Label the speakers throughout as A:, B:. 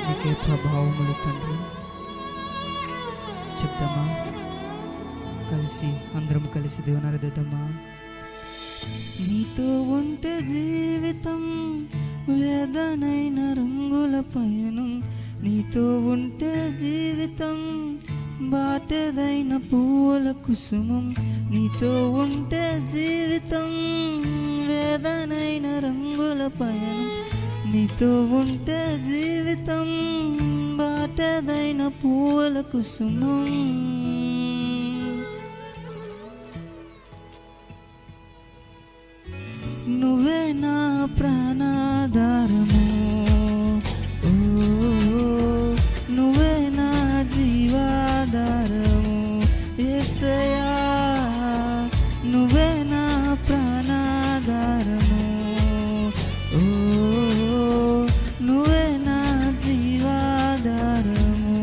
A: నీకే ప్రభావములు తండ్రి. చెప్తామా కలిసి, అందరం కలిసి దేవుని ఆరాధిద్దామా. నీతో ఉంటే జీవితం వేదనైన రంగుల పయనం, నీతో ఉంటే జీవితం బాటెదైన పూల కుసుమం, నీతో ఉంటే జీవితం వేదనైన రంగుల పయనం, నీతో ఉంటే జీవితం బాటెదైన పూల కుసుమం. నువ్వే నా ప్రాణాధారము, ఓ నువ్వే నా జీవాధారము యేసయ్యా, నువ్వే నా ప్రాణాధారము, ఓ నువ్వే నా జీవాధారము.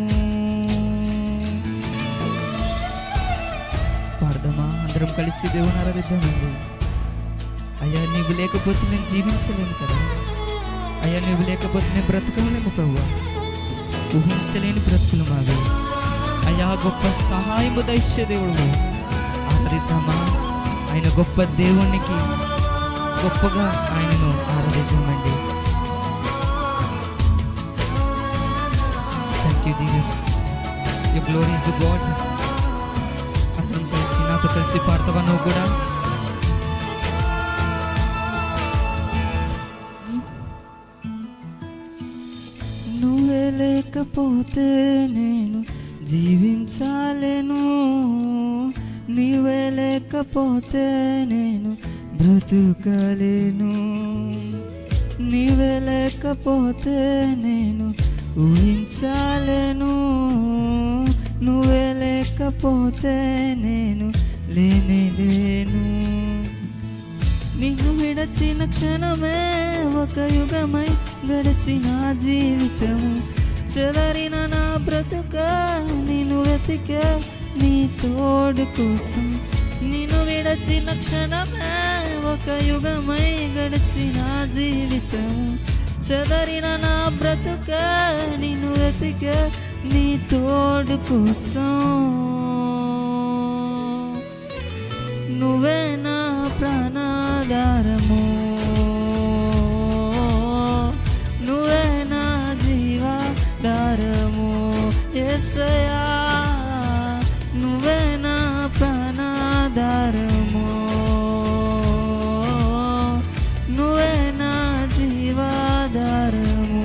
A: పాడదామా, అందరం కలిసి దేవుని ఆరాధిద్దామండి. అయ్యా నీవు లేకపోతే నేను జీవించలేను కదా, అయ్యా నీవు లేకపోతే నేను బ్రతకలేము ప్రభువా, ఊహించలేని బ్రతుకులు మావి అయ్యా. గొప్ప సహాయము దయచే దేవుడు ఆరాధిద్దామా. ఆయన గొప్ప దేవునికి గొప్పగా ఆయనను ఆరాధిద్దామండి. Thank you Jesus, your glory is the God. అందరం కలిసి నాతో కలిసి పాడతావా నువ్వు కూడా. నువ్వే లేకపోతే నేను జీవించాలేను, నీవే లేకపోతే నేను బ్రతుకలేను, నీవే లేకపోతే నేను ఊహించాలేను, నువ్వే లేకపోతే నేను లేనే లేను. నిన్ను విడచిన క్షణమే ఒక యుగమై గడిచిన జీవితము, చెదరిన నా బ్రతుక నిన్ను వెతికే నీ తోడు కోసం. నిన్ను విడచిన క్షణమే ఒక యుగమై గడిచిన జీవితము, చెదరిన నా బ్రతుక నిన్ను వెతికే నీ తోడు కోసం. నువ్వే నా ప్రాణాధారము, నువ్వే నా జీవాధారము యేసయ్యా, నువ్వే నా ప్రాణాధారము, నువ్వే నా జీవాధారము.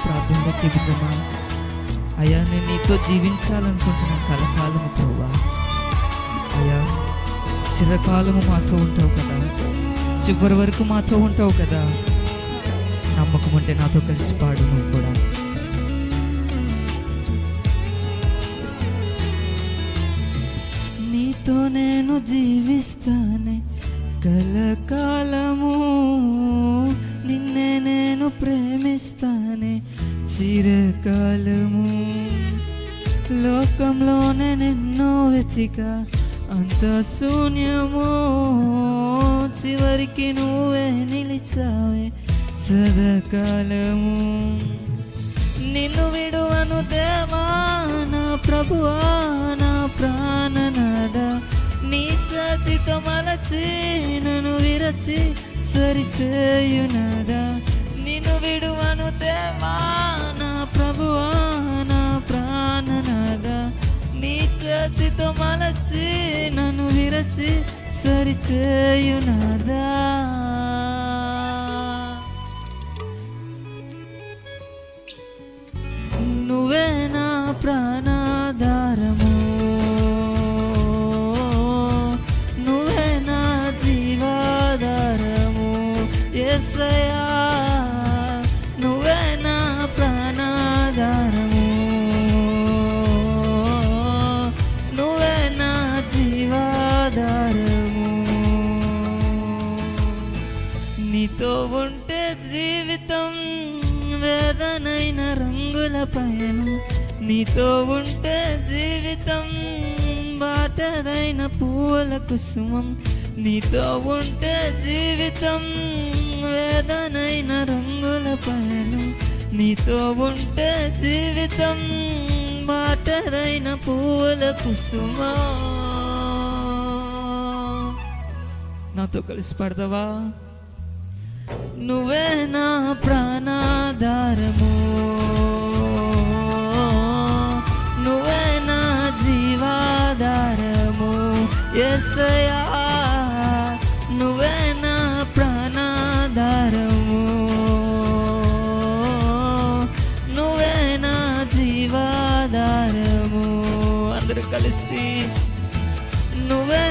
A: ప్రార్థనలోకి విధమా. అయ్యా నేను నీతో జీవించాలనుకుంటున్నాను కలకాలము ప్రభువా. అయ్యా చిరకాలము మాతో ఉంటావు కదా, చివరి వరకు మాతో ఉంటావు కదా. నమ్మకం ఉంటే నాతో కలిసి పాడు నువ్వు కూడా. నీతో నేను జీవిస్తానే కలకాలము, నిన్నే నేను ప్రేమిస్తానే చిరకాలము. లోకంలోనే నిన్నో వెతిక అంత శూన్యము, చివరికి నువ్వే నిలిచావే సదాకాలము. నిన్ను విడువను దేవా నా ప్రభువా నా ప్రాణనాథ, నీ చేతితో మలచి నన్ను విరచి సరిచేయునాదా. నిన్ను విడువను దేవా నా ప్రభువా నా ప్రాణనాథ, నీ చేతితో మలచి నన్ను విరచి సరిచేయునాదా. నువ్వే నా ప్రాణాధారము, నువ్వే నా జీవాధారము యేసయ్యా, నువ్వే నా ప్రాణాధారము, నువ్వే నా జీవాధారము. నీతో ఉంటే జీవితం వేదనైన రంగుల పయనం, నీతో ఉంటే జీవితం బాటదైన పూల కుసుమం, నీతో ఉంటే జీవితం వేదనైన రంగుల పయనం, నీతో ఉంటే జీవితం మాటరైన పూల కుసుమా. నాతో కలిసి పడతావా? నువ్వే నా ప్రాణాధారము, నువ్వే నా జీవాధారము యేసయ్యా, నువ్వే నా ప్రాణాధారము, నువ్వే నా జీవాధారము. అందరూ కలిసి నువ్వే